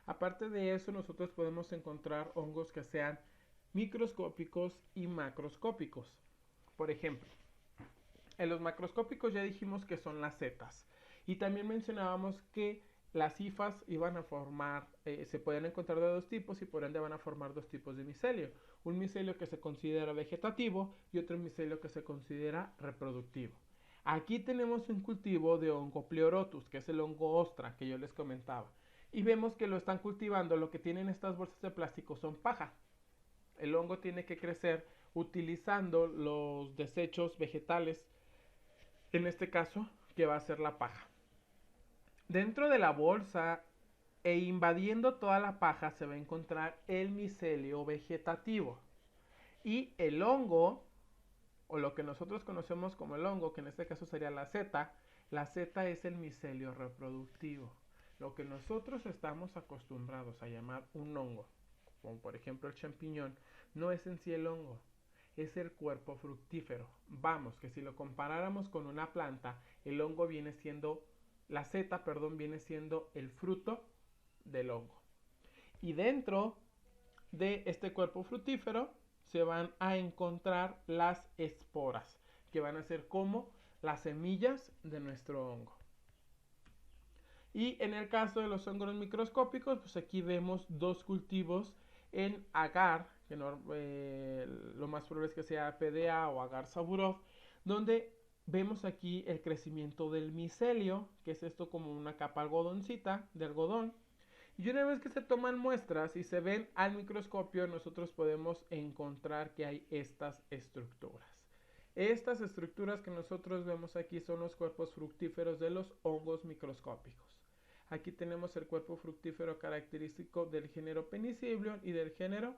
Aparte de eso, nosotros podemos encontrar hongos que sean microscópicos y macroscópicos. Por ejemplo, en los macroscópicos ya dijimos que son las setas. Y también mencionábamos que las hifas iban a formar, se pueden encontrar de dos tipos y por ende van a formar dos tipos de micelio. Un micelio que se considera vegetativo y otro micelio que se considera reproductivo. Aquí tenemos un cultivo de hongo Pleurotus, que es el hongo ostra que yo les comentaba. Y vemos que lo están cultivando, lo que tienen estas bolsas de plástico son paja. El hongo tiene que crecer utilizando los desechos vegetales, en este caso, que va a ser la paja. Dentro de la bolsa e invadiendo toda la paja se va a encontrar el micelio vegetativo. Y el hongo, o lo que nosotros conocemos como el hongo, que en este caso sería la seta es el micelio reproductivo. Lo que nosotros estamos acostumbrados a llamar un hongo, como por ejemplo el champiñón, no es en sí el hongo, es el cuerpo fructífero. Vamos, que si lo comparáramos con una planta, el hongo viene siendo, la seta, perdón, viene siendo el fruto del hongo. Y dentro de este cuerpo fructífero se van a encontrar las esporas, que van a ser como las semillas de nuestro hongo. Y en el caso de los hongos microscópicos, pues aquí vemos dos cultivos en agar, que lo más probable es que sea PDA o agar saburov, donde vemos aquí el crecimiento del micelio, que es esto como una capa algodoncita de algodón. Y una vez que se toman muestras y se ven al microscopio, nosotros podemos encontrar que hay estas estructuras. Estas estructuras que nosotros vemos aquí son los cuerpos fructíferos de los hongos microscópicos. Aquí tenemos el cuerpo fructífero característico del género Penicillium y del género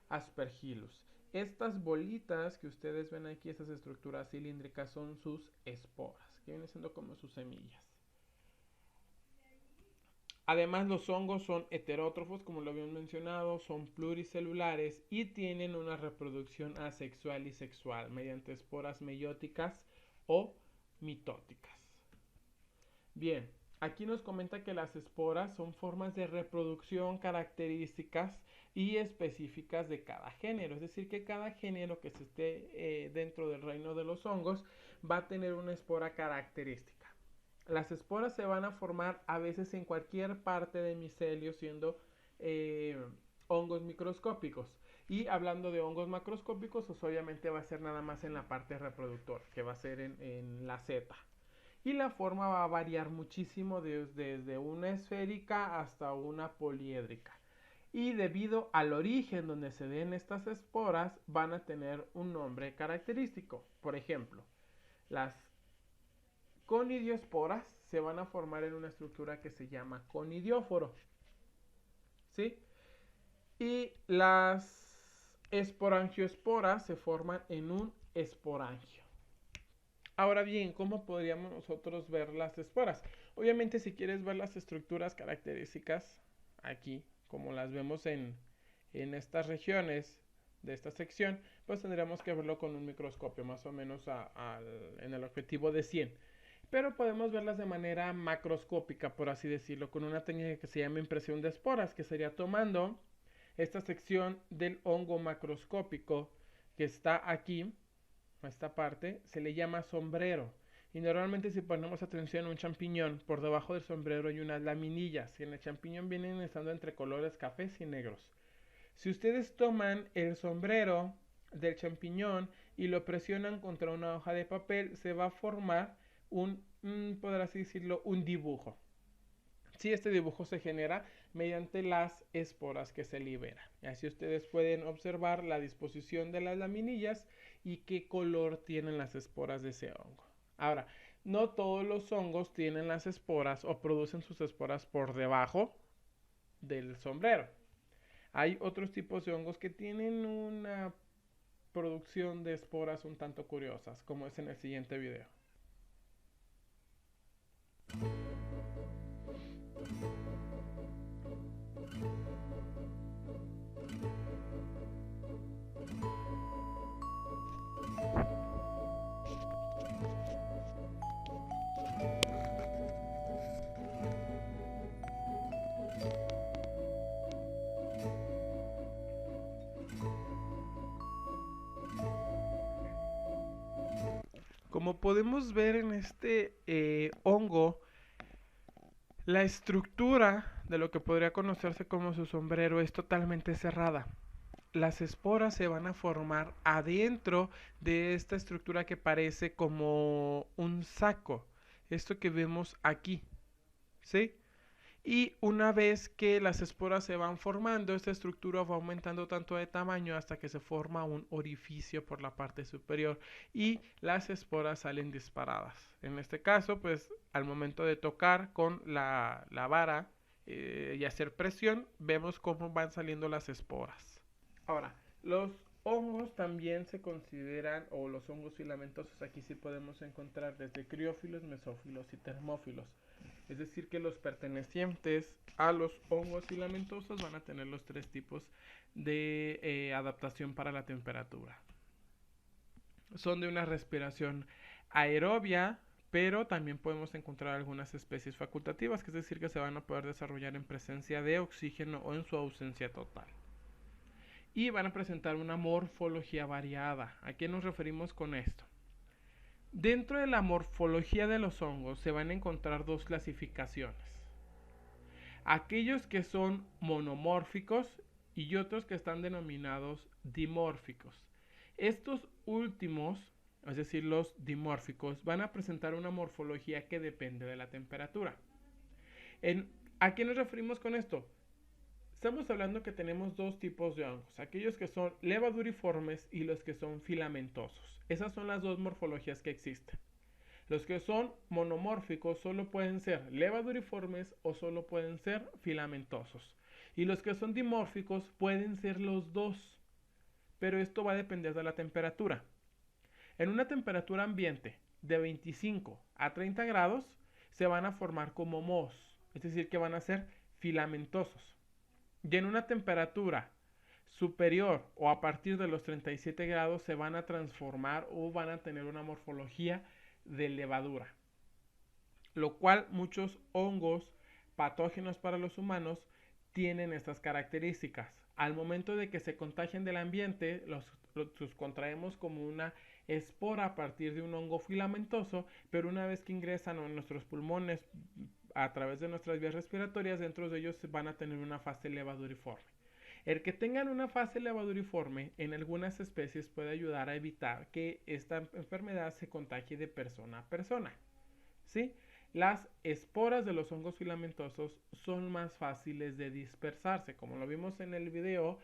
Aspergillus. Estas bolitas que ustedes ven aquí, estas estructuras cilíndricas, son sus esporas, que vienen siendo como sus semillas. Además, los hongos son heterótrofos, como lo habíamos mencionado, son pluricelulares y tienen una reproducción asexual y sexual mediante esporas meióticas o mitóticas. Bien, aquí nos comenta que las esporas son formas de reproducción características y específicas de cada género, es decir, que cada género que se esté dentro del reino de los hongos va a tener una espora característica. Las esporas se van a formar a veces en cualquier parte del micelio, siendo hongos microscópicos. Y hablando de hongos macroscópicos, pues obviamente va a ser nada más en la parte reproductora, que va a ser en la seta. Y la forma va a variar muchísimo desde una esférica hasta una poliédrica. Y debido al origen donde se den estas esporas, van a tener un nombre característico. Por ejemplo, las conidiosporas se van a formar en una estructura que se llama conidióforo. ¿Sí? Y las esporangiosporas se forman en un esporangio. Ahora bien, ¿cómo podríamos nosotros ver las esporas? Obviamente, si quieres ver las estructuras características aquí, como las vemos en estas regiones de esta sección, pues tendríamos que verlo con un microscopio, más o menos en el objetivo de 100. Pero podemos verlas de manera macroscópica, por así decirlo, con una técnica que se llama impresión de esporas, que sería tomando esta sección del hongo macroscópico que está aquí, esta parte, se le llama sombrero. Y normalmente si ponemos atención a un champiñón, por debajo del sombrero hay unas laminillas, y en el champiñón vienen estando entre colores cafés y negros. Si ustedes toman el sombrero del champiñón y lo presionan contra una hoja de papel, se va a formar por así decirlo, un dibujo. Si este dibujo se genera mediante las esporas que se liberan. Así ustedes pueden observar la disposición de las laminillas y qué color tienen las esporas de ese hongo. Ahora, no todos los hongos tienen las esporas o producen sus esporas por debajo del sombrero. Hay otros tipos de hongos que tienen una producción de esporas un tanto curiosas, como es en el siguiente video. como podemos ver en este hongo, la estructura de lo que podría conocerse como su sombrero es totalmente cerrada. Las esporas se van a formar adentro de esta estructura que parece como un saco. Esto que vemos aquí, ¿sí? Y una vez que las esporas se van formando, esta estructura va aumentando tanto de tamaño hasta que se forma un orificio por la parte superior y las esporas salen disparadas. En este caso, pues al momento de tocar con la vara y hacer presión, vemos cómo van saliendo las esporas. Ahora, los hongos también se consideran, o los hongos filamentosos, aquí sí podemos encontrar desde criófilos, mesófilos y termófilos. Es decir, que los pertenecientes a los hongos filamentosos van a tener los tres tipos de adaptación para la temperatura. Son de una respiración aerobia, pero también podemos encontrar algunas especies facultativas, que es decir, que se van a poder desarrollar en presencia de oxígeno o en su ausencia total. Y van a presentar una morfología variada. ¿A qué nos referimos con esto? Dentro de la morfología de los hongos se van a encontrar dos clasificaciones. Aquellos que son monomórficos y otros que están denominados dimórficos. Estos últimos, es decir, los dimórficos, van a presentar una morfología que depende de la temperatura. ¿A qué nos referimos con esto? Estamos hablando que tenemos dos tipos de hongos, aquellos que son levaduriformes y los que son filamentosos. Esas son las dos morfologías que existen. Los que son monomórficos solo pueden ser levaduriformes o solo pueden ser filamentosos. Y los que son dimórficos pueden ser los dos, pero esto va a depender de la temperatura. En una temperatura ambiente de 25 a 30 grados se van a formar como mohos, es decir, que van a ser filamentosos. Y en una temperatura superior o a partir de los 37 grados se van a transformar o van a tener una morfología de levadura, lo cual muchos hongos patógenos para los humanos tienen estas características. Al momento de que se contagian del ambiente, los contraemos como una espora a partir de un hongo filamentoso, pero una vez que ingresan en nuestros pulmones a través de nuestras vías respiratorias, dentro de ellos van a tener una fase levaduriforme. El que tengan una fase levaduriforme en algunas especies puede ayudar a evitar que esta enfermedad se contagie de persona a persona, ¿sí? Las esporas de los hongos filamentosos son más fáciles de dispersarse. Como lo vimos en el video,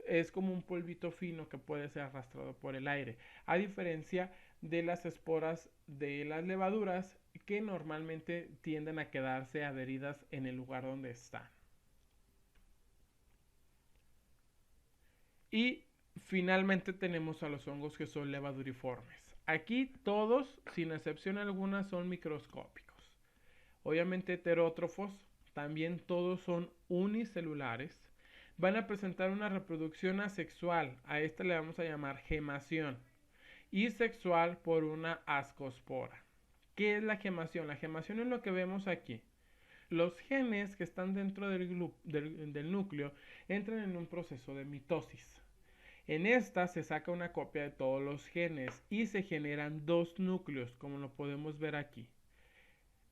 es como un polvito fino que puede ser arrastrado por el aire, a diferencia de las esporas de las levaduras que normalmente tienden a quedarse adheridas en el lugar donde están. Y finalmente tenemos a los hongos que son levaduriformes. Aquí todos, sin excepción alguna, son microscópicos. Obviamente heterótrofos, también todos son unicelulares. Van a presentar una reproducción asexual, a esta le vamos a llamar gemación, y sexual por una ascospora. ¿Qué es la gemación? La gemación es lo que vemos aquí. Los genes que están dentro del núcleo entran en un proceso de mitosis. En esta se saca una copia de todos los genes y se generan dos núcleos, como lo podemos ver aquí.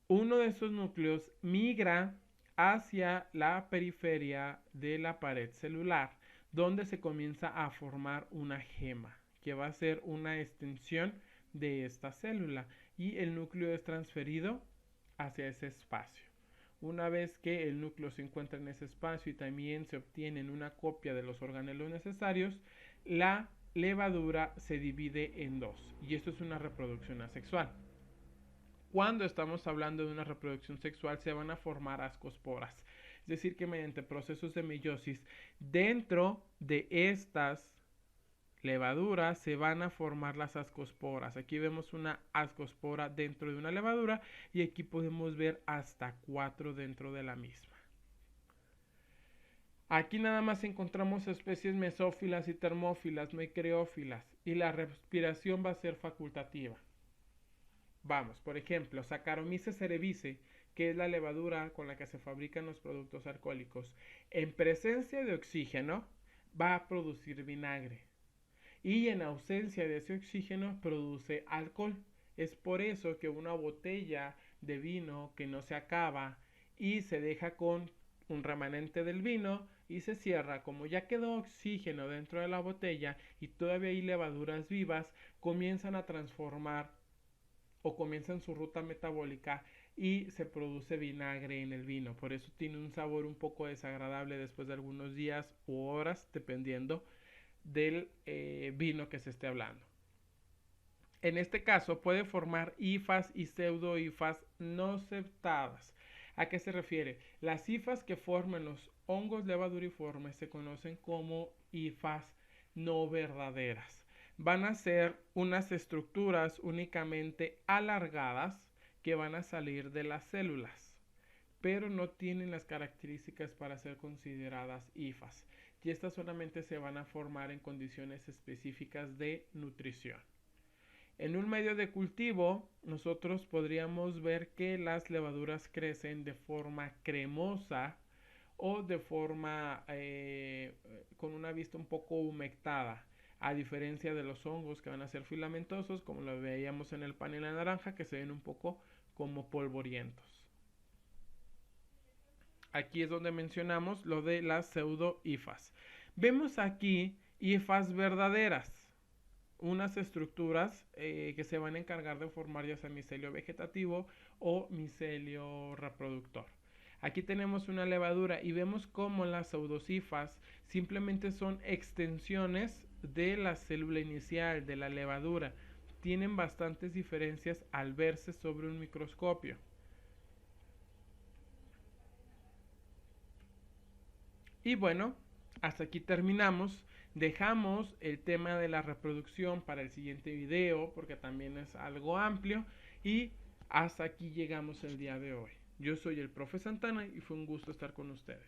Uno de esos núcleos migra hacia la periferia de la pared celular, donde se comienza a formar una gema, que va a ser una extensión de esta célula, y el núcleo es transferido hacia ese espacio. Una vez que el núcleo se encuentra en ese espacio y también se obtiene una copia de los organelos necesarios, la levadura se divide en dos, y esto es una reproducción asexual. Cuando estamos hablando de una reproducción sexual se van a formar ascosporas, es decir que mediante procesos de meiosis dentro de estas levaduras se van a formar las ascosporas. Aquí vemos una ascospora dentro de una levadura y aquí podemos ver hasta 4 dentro de la misma. Aquí nada más encontramos especies mesófilas y termófilas, no hay creófilas, y la respiración va a ser facultativa. Vamos, por ejemplo, Saccharomyces cerevisiae, que es la levadura con la que se fabrican los productos alcohólicos, en presencia de oxígeno va a producir vinagre y en ausencia de ese oxígeno produce alcohol. Es por eso que una botella de vino que no se acaba y se deja con un remanente del vino y se cierra, como ya quedó oxígeno dentro de la botella y todavía hay levaduras vivas, comienzan a transformar o comienzan su ruta metabólica y se produce vinagre en el vino. Por eso tiene un sabor un poco desagradable después de algunos días u horas, dependiendo del vino que se esté hablando. En este caso puede formar hifas y pseudohifas no septadas. ¿A qué se refiere? Las hifas que forman los hongos levaduriformes se conocen como hifas no verdaderas. Van a ser unas estructuras únicamente alargadas que van a salir de las células, pero no tienen las características para ser consideradas hifas. Y estas solamente se van a formar en condiciones específicas de nutrición. En un medio de cultivo, nosotros podríamos ver que las levaduras crecen de forma cremosa o de forma con una vista un poco humectada, a diferencia de los hongos que van a ser filamentosos, como lo veíamos en el panel de naranja, que se ven un poco como polvorientos. Aquí es donde mencionamos lo de las pseudo-hifas. Vemos aquí hifas verdaderas, unas estructuras que se van a encargar de formar ya sea micelio vegetativo o micelio reproductor. Aquí tenemos una levadura y vemos cómo las pseudocifas simplemente son extensiones de la célula inicial de la levadura. Tienen bastantes diferencias al verse sobre un microscopio. Y bueno, hasta aquí terminamos. Dejamos el tema de la reproducción para el siguiente video porque también es algo amplio. Y hasta aquí llegamos el día de hoy. Yo soy el profe Santana y fue un gusto estar con ustedes.